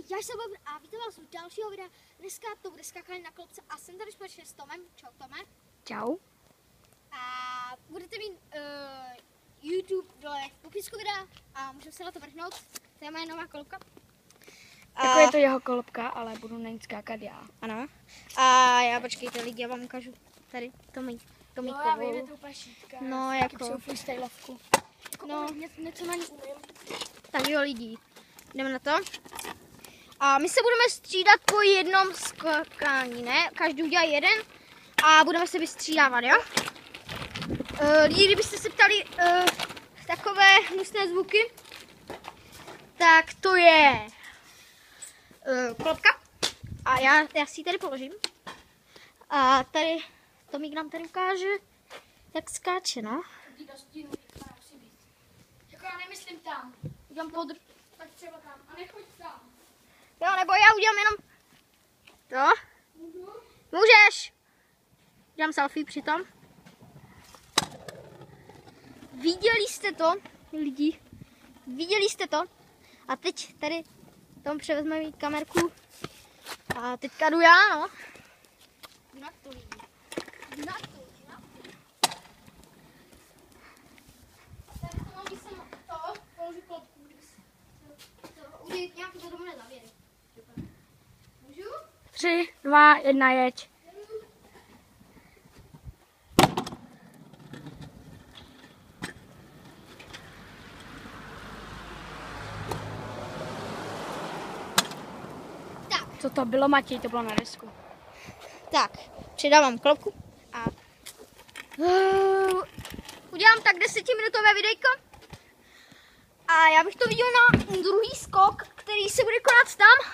Já jsem Bobr a vítám vás u dalšího videa. Dneska to bude skákání na klopce a jsem tady společně s Tomem. Čau Tome. Čau. A budete mít YouTube dole v popisku videa a můžeme se na to vrhnout. To je moje nová kolobka. Jako je to jeho kolobka, ale budu na ní skákat já. Ano. A já počkejte lidi, já vám ukážu tady Tomíkovou. No já vím, je to úplně šítka. No jako. Freestylovku. No. Něco na ní umím. Tak jo lidi, jdeme na to. A my se budeme střídat po jednom skákání, ne? Každý udělá jeden a budeme se vystřídávat, jo? Lidi, kdybyste se ptali takové hnusné zvuky, tak to je klopka. A já si ji tady položím. A tady Tomík nám tady ukáže, jak skáče, no. Jako já nemyslím tam. Udělám podr... Tak třeba tam. A nechoď tam. Jo, nebo já udělám jenom to. Můžeš. Udělám selfie přitom. Viděli jste to, lidi? Viděli jste to? A teď tady Tom převezme mít kamerku. A teďka jdu já, no. Na to, lidi. Na to. Tady to mám, když jsem to položil klopku. Udělat nějaký to domů nezavěry. Můžu? 3, 2, 1, jeď. Tak. Co to bylo, Matěj? To bylo na desku. Tak, přidávám klopku a udělám tak 10minutové videjko. A já bych to viděl na druhý skok, který se bude konat tam.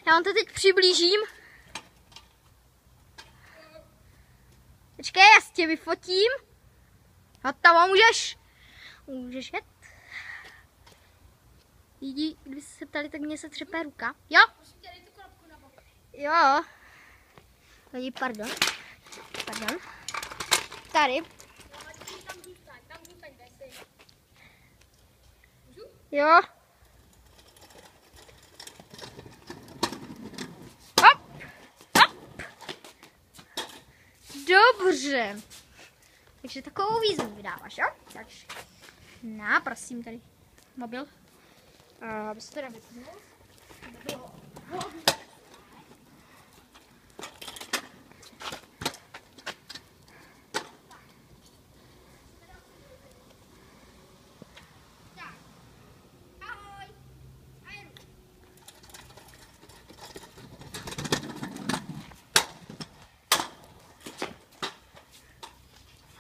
Já vám to teď přiblížím. Počkej, já si tě vyfotím. Hotovo, můžeš jet. Lidi, kdyby se ptali, tak mě se třepé ruka. Jo? Jo. Lidi, pardon. Tady. Jo. Hop. Dobře. Takže takovou výzvu vydáváš, jo? Takže. Prosím, tady mobil. Aby se to nevypnul.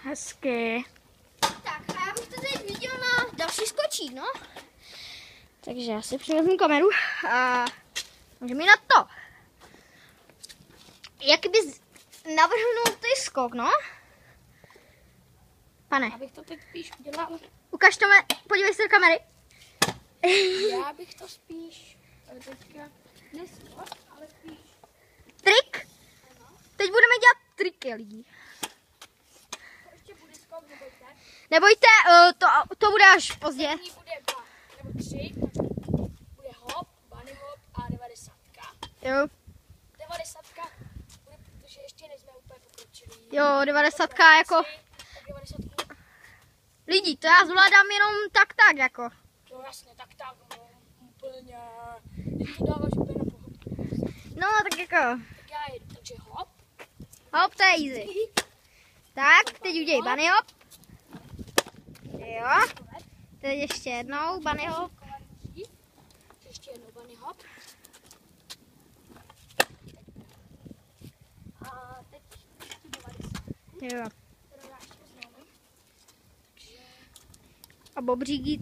Hezky. Tak a já bych to teď viděl na další skočík, no. Takže já si přivezmu kameru a můžeme jít na to. Jak bys navrhnul ty skok, no? Pane. Abych to teď spíš udělal. Ukaž to, podívej se do kamery. Já bych to spíš teďka neskok, ale spíš. Trik? Teď budeme dělat triky, lidi. Ještě bude skok, nebojte. Nebojte, to bude až pozdě. První bude 2 nebo 3, bude hop, bunny hop a 90. Jo. 90 bude, protože ještě nejsme úplně pokročilí. Jo, 90 jako. Tak 90. Lidi, to já zvládám jenom tak jako. No jasně, tak no, úplně. Když to dáváš úplně na pohodku. No, tak jako. Tak já jedu, takže hop. Hop, to je easy. Tak, teď udělej bunny hop. Jo. Teď ještě jednou bunny hop. Ještě jednou bunny hop. A teď ještě 90. Jo. Kterou já ještě znovu. Takže A bobříky,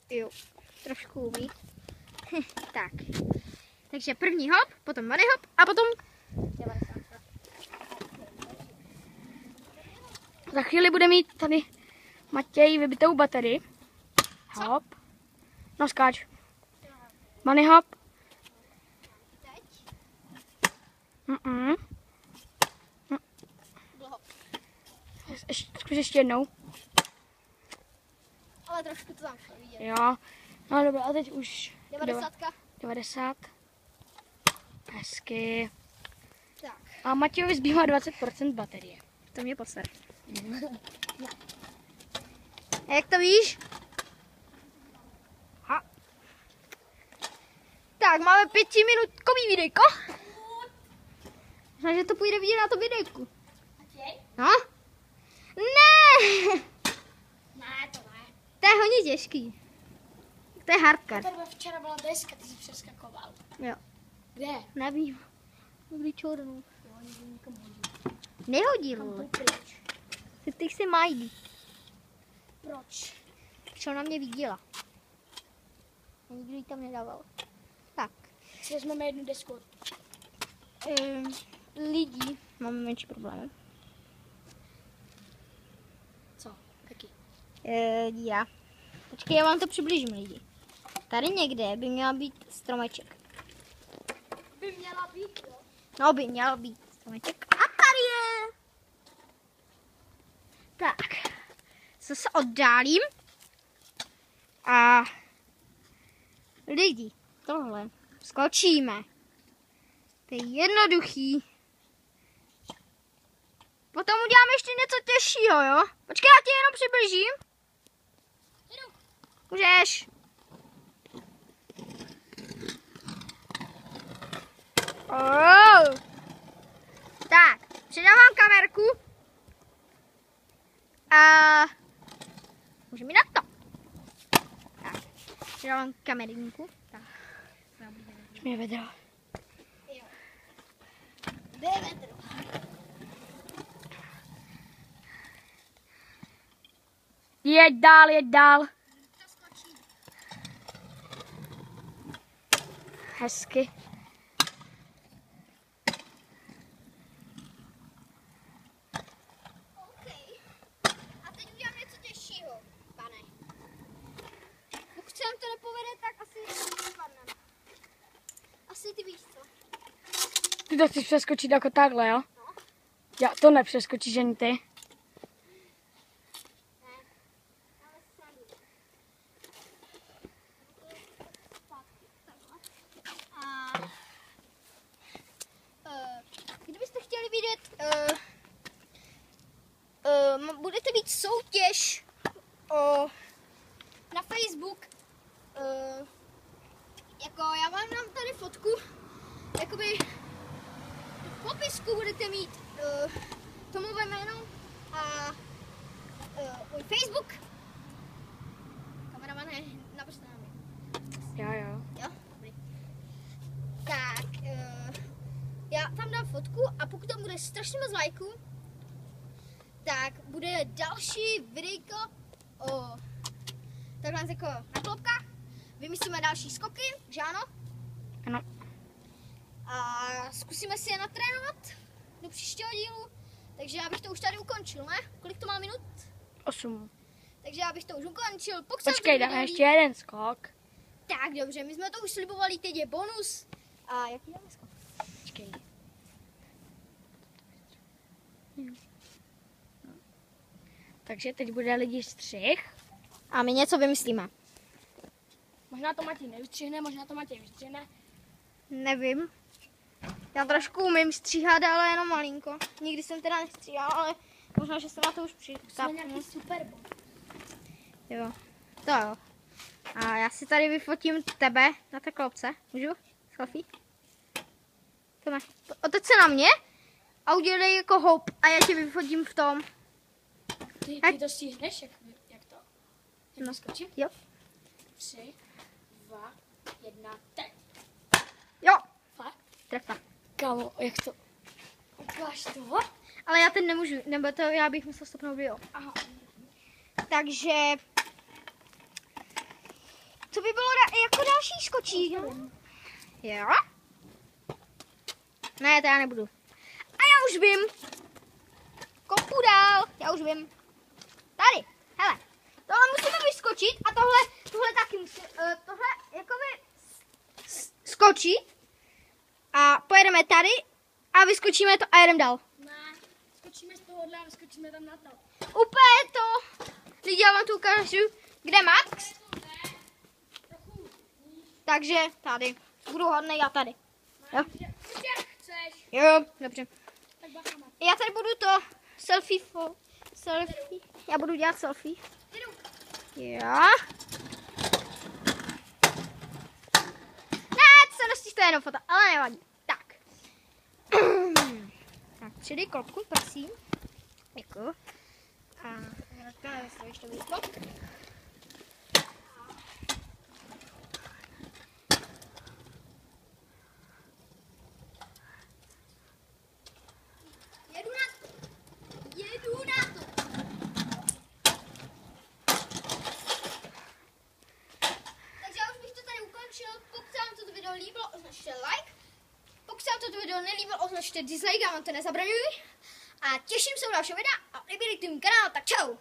jo, trošku umí. Tak. Takže první hop, potom bunny hop a potom 90. za chvíli bude mít tady Matěj vybitou baterii. Hop. No skáč. Bunny hop. Teď. Dlouho. Zkus ještě jednou. Ale trošku to tam šlo vidět. Jo. No dobré, a teď už. 90. 90. Hezky. Tak, A Matějovi zbývá 20% baterie. to mě poser. A jak to víš? Ha. Tak, máme 5minutkový videjko. Možná, že to půjde vidět na to videjku. No? Ne! Ne, to ne. To je hodně těžký. To je hardcore. Tady včera byla deska, ty jsi přeskakoval. Jo. Kde? Nevím. Dobrý čornou. Jo, někdo někam hodí. Nehodí, Kam vole. byl pryč? Ty si mají. Proč? Co na mě viděla. A nikdo ji tam nedával. Tak. Si vezmeme jednu desku. Lidí. Máme menší problémy. Co? Taky. Díra. Počkej, já vám to přiblížím, lidi. Tady někde by měla být stromeček. By měla být, jo? No, by měl být stromeček. A tady je. Tak. Se oddálím. A lidi, tohle skočíme. To je jednoduchý. Potom uděláme ještě něco těžšího, jo? Počkej, já ti jenom přiblížím. Můžeš. Oh. Tak, přidávám kamerku. A můžeme jít na to. Tak, přidávám kamerinku. Tak. Mě vedro. Jo. Kde je vedro? Jeď dál, jeď dál. Hezky. Okay. A teď udělám něco těžšího, pane. Pokud se nám to nepovede, tak asi spadneme. Asi ty víš co. Ty to chceš přeskočit jako takhle, jo? No. Já to nepřeskočíš ani ty. Kdybyste chtěli vidět, budete mít soutěž na Facebook. Jako já vám dám tady fotku, jakoby v popisku budete mít Tomové jméno a můj Facebook. Kameraman je naprosto na mě. Jo. Jo, dobrý. Tak, já tam dám fotku a pokud tam bude strašně moc lajků, tak bude další videjko o takhle jako na klopkách. Vymyslíme další skoky, že ano? Ano. A zkusíme si je natrénovat do příštího dílu. Takže já bych to už tady ukončil, ne? Kolik to má minut? 8. Takže já bych to už ukončil. Pokud se vám to Počkej, video dáme líbí- ještě jeden skok. Tak dobře, my jsme to už slibovali, teď je bonus. A jaký dáme skok? Počkej. Takže teď bude lidi střih. A my něco vymyslíme. Možná to Matěj nevystřihne, možná to Matěj vystřihne. Nevím. Já trošku umím stříhat, ale jenom malinko. Nikdy jsem teda nestříhal, ale možná, že se na to už Jsme přitapnu. nějaký super bod. Jo. To jo. A já si tady vyfotím tebe na té klopce. Můžu? Selfie? To máš. Otoč se na mě a udělej jako hop a já tě vyfotím v tom. Ty to stihneš, jak to? Jak No. skočím? Jo. 3, 2, 1, teď. Jo. Fakt? Trefa. Kámo, jak to? Ukáž to? Ale já ten nemůžu, nebo to já bych musel stopnout video. Aha. Takže co by bylo jako další skočí? Jo? Ne, to já nebudu. A já už vím. Kopu dál, já už vím. Tady, hele. Tohle musíme vyskočit a tohle taky musí, tohle jakoby skočit. A pojedeme tady a vyskočíme to a jedeme dál. Ne, skočíme z tohohle a vyskočíme tam na to. Úplně to. Lidi, já vám to ukážu. Kde Max? Takže tady. Budu hodnej já tady. Jo? Jak chceš. Jo, dobře. Tak bacha má. Já tady budu to selfie. Já budu dělat selfie. Jdu. Jo. Ne, to se nestižte jenom fota, ale nevadí. Tak. Tak, přidej klopku, prosím. Děkuju. A to ještě vísko. Jedu na to. Takže já už bych to tady ukončil. Pokud se vám toto video líbilo, označte like. Pokud se vám toto video nelíbilo, označte dislike, já vám to nezabraňuji. A těším se u dalšího videa a nebyli tím kanál, tak čau.